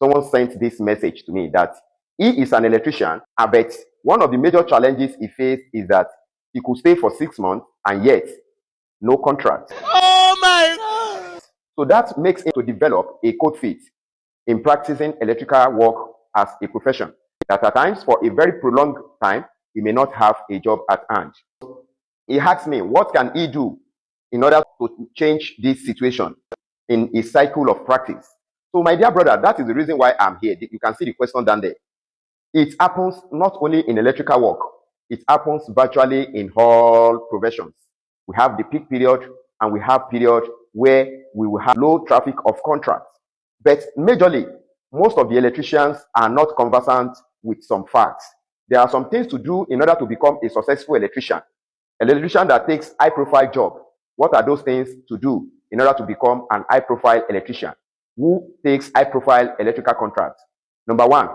someone sent this message to me that he is an electrician, but one of the major challenges he faced is that he could stay for 6 months and yet no contract. Oh my God! So that makes him to develop a code fit in practicing electrical work as a profession. That at times, for a very prolonged time, he may not have a job at hand. He asked me, what can he do in order to change this situation in a cycle of practice? So, my dear brother, that is the reason why I'm here. You can see the question down there. It happens not only in electrical work, it happens virtually in all professions. We have the peak period and we have period where we will have low traffic of contracts. But majorly, most of the electricians are not conversant with some facts. There are some things to do in order to become a successful electrician. An electrician that takes high-profile job, what are those things to do in order to become an high-profile electrician? Who takes high-profile electrical contracts? Number one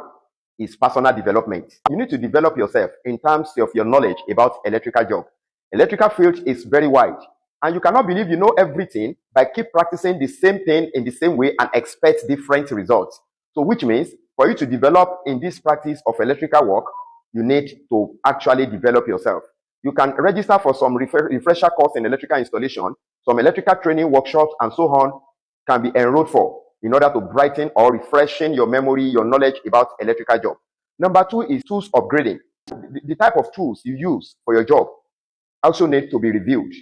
is personal development. You need to develop yourself in terms of your knowledge about electrical job. Electrical field is very wide, and you cannot believe you know everything by keep practicing the same thing in the same way and expect different results. So which means for you to develop in this practice of electrical work, you need to actually develop yourself. You can register for some refresher course in electrical installation, some electrical training workshops and so on can be enrolled for in order to brighten or refreshing your memory, your knowledge about electrical job. Number two is tools upgrading. The type of tools you use for your job also need to be reviewed.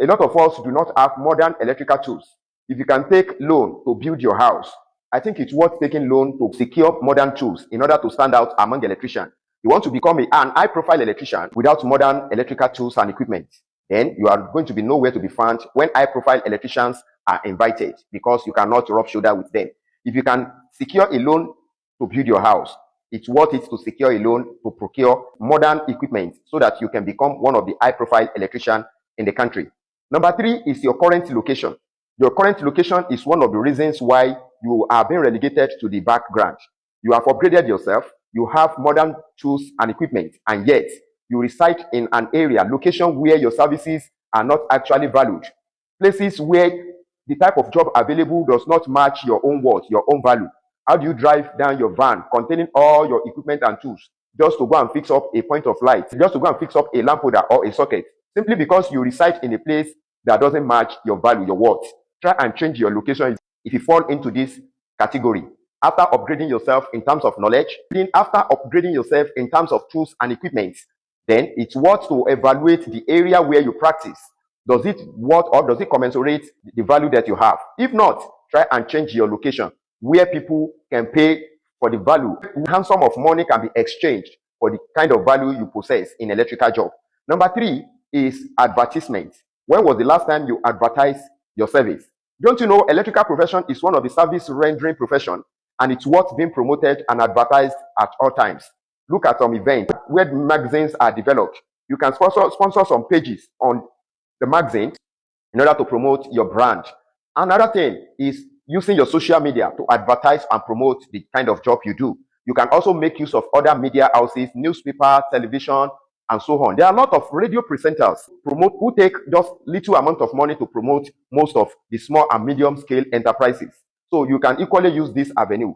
A lot of us do not have modern electrical tools. If you can take loan to build your house, I think it's worth taking loan to secure modern tools in order to stand out among electricians. You want to become an high-profile electrician without modern electrical tools and equipment, then you are going to be nowhere to be found when high-profile electricians are invited because you cannot rub shoulder with them. If you can secure a loan to build your house, it's worth it to secure a loan to procure modern equipment so that you can become one of the high-profile electricians in the country. Number three is your current location. Your current location is one of the reasons why you are being relegated to the background. You have upgraded yourself, you have modern tools and equipment, and yet you reside in an area, location where your services are not actually valued. Places where the type of job available does not match your own worth, your own value. How do you drive down your van containing all your equipment and tools just to go and fix up a point of light, just to go and fix up a lamp holder or a socket, simply because you reside in a place that doesn't match your value, your worth? Try and change your location if you fall into this category. After upgrading yourself in terms of knowledge, after upgrading yourself in terms of tools and equipment, then it's worth to evaluate the area where you practice. Does it worth or does it commensurate the value that you have? If not, try and change your location where people can pay for the value. A sum of money can be exchanged for the kind of value you possess in electrical job. Number three is advertisement. When was the last time you advertised your service? Don't you know electrical profession is one of the service rendering profession, and it's worth being promoted and advertised at all times. Look at some events where magazines are developed. You can sponsor some pages on the magazine in order to promote your brand. Another thing is using your social media to advertise and promote the kind of job you do. You can also make use of other media houses, newspaper, television, and so on. There are a lot of radio presenters who take just little amount of money to promote most of the small and medium scale enterprises. So you can equally use this avenue.